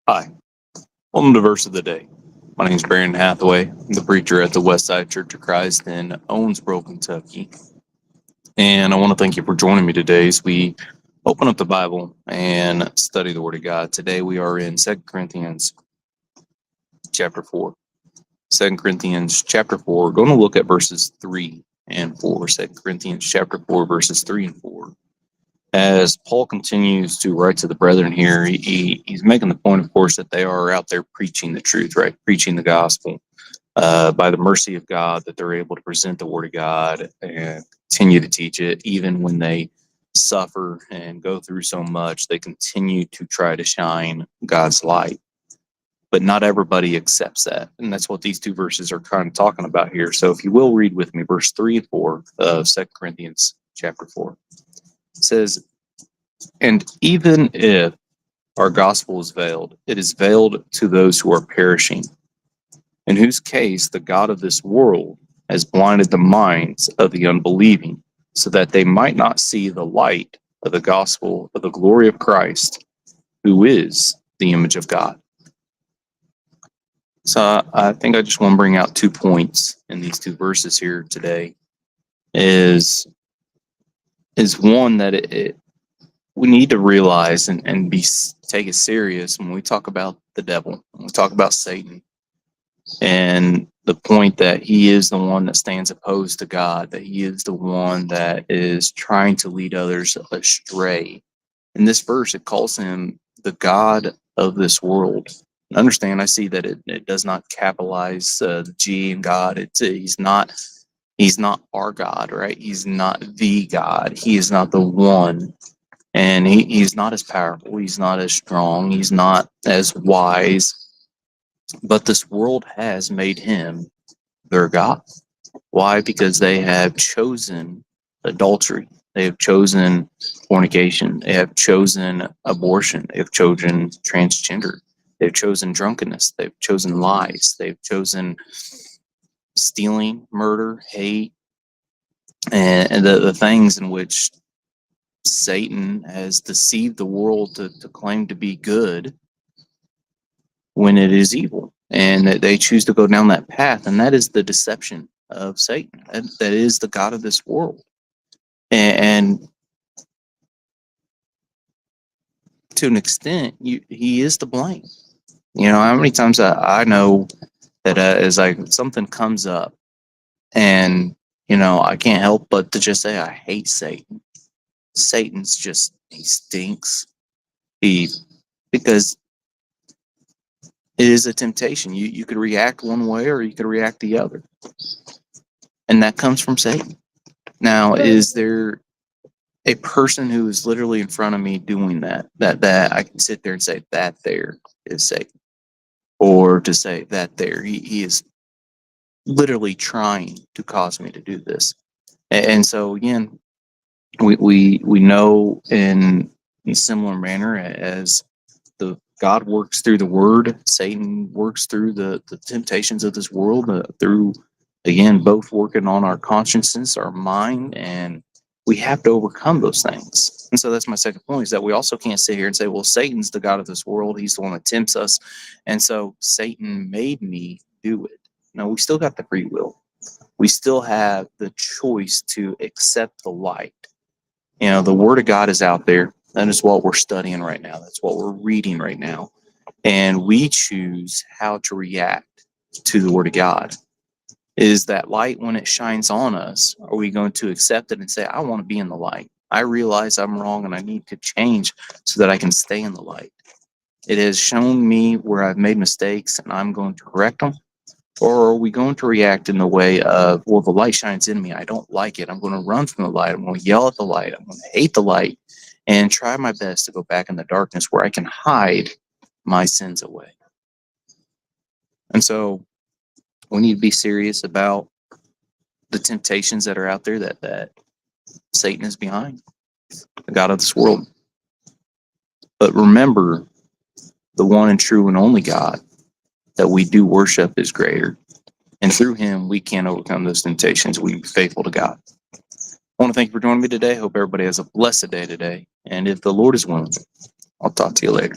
Hi, welcome to Verse of the Day. My name is Brandon Hathaway. I'm the preacher at the Westside Church of Christ in Owensboro, Kentucky. And I want to thank you for joining me today as we open up the Bible and study the Word of God. Today we are in 2 Corinthians chapter 4. 2 Corinthians chapter 4, we're going to look at verses 3 and 4. 2 Corinthians chapter 4, verses 3 and 4. As Paul continues to write to the brethren here, he's making the point, of course, that they are out there preaching the truth, right? Preaching the gospel by the mercy of God, that they're able to present the word of God and continue to teach it, even when they suffer and go through so much. They continue to try to shine God's light, but not everybody accepts that, and that's what these two verses are kind of talking about here. So, if you will read with me, verse 3 and 4 of 2 Corinthians chapter 4. It says, "And even if our gospel is veiled, it is veiled to those who are perishing, in whose case the God of this world has blinded the minds of the unbelieving, so that they might not see the light of the gospel of the glory of Christ, who is the image of God." So I think I just want to bring out 2 points in these 2 verses here today. Is one that we need to realize and take it serious when we talk about the devil, when we talk about Satan, and the point that he is the one that stands opposed to God, that he is the one that is trying to lead others astray. In this verse, it calls him the God of this world. Understand, I see that it does not capitalize the G in God. He's not our God, right? He's not the God. He is not the one. And he's not as powerful. He's not as strong. He's not as wise. But this world has made him their God. Why? Because they have chosen adultery. They have chosen fornication. They have chosen abortion. They have chosen transgender. They've chosen drunkenness. They've chosen lies. They've chosen stealing, murder, hate, and the things in which Satan has deceived the world to claim to be good when it is evil. And that they choose to go down that path. And that is the deception of Satan. That is the God of this world. And to an extent, he is to blame. You know, how many times I know that as like something comes up and, I can't help but to just say, I hate Satan. Satan's just, he stinks. Because it is a temptation. You could react one way or you could react the other. And that comes from Satan. Now, is there a person who is literally in front of me doing that I can sit there and say that there is Satan, or to say that there he is literally trying to cause me to do this? And so again, we know in a similar manner as the God works through the word, Satan works through the temptations of this world, through, again, both working on our consciences, our mind, and we have to overcome those things. And so that's my second point, is that we also can't sit here and say, well, Satan's the God of this world. He's the one that tempts us. And so Satan made me do it. No, we still got the free will. We still have the choice to accept the light. The word of God is out there. That is what we're studying right now. That's what we're reading right now. And we choose how to react to the word of God. Is that light, when it shines on us, are we going to accept it and say, I want to be in the light? I realize I'm wrong and I need to change so that I can stay in the light. It has shown me where I've made mistakes and I'm going to correct them. Or are we going to react in the way of, well, the light shines in me, I don't like it, I'm going to run from the light, I'm going to yell at the light, I'm going to hate the light, and try my best to go back in the darkness where I can hide my sins away? And so we need to be serious about the temptations that are out there that Satan is behind, the God of this world. But remember, the one and true and only God that we do worship is greater. And through him, we can overcome those temptations. We be faithful to God. I want to thank you for joining me today. Hope everybody has a blessed day today. And if the Lord is willing, I'll talk to you later.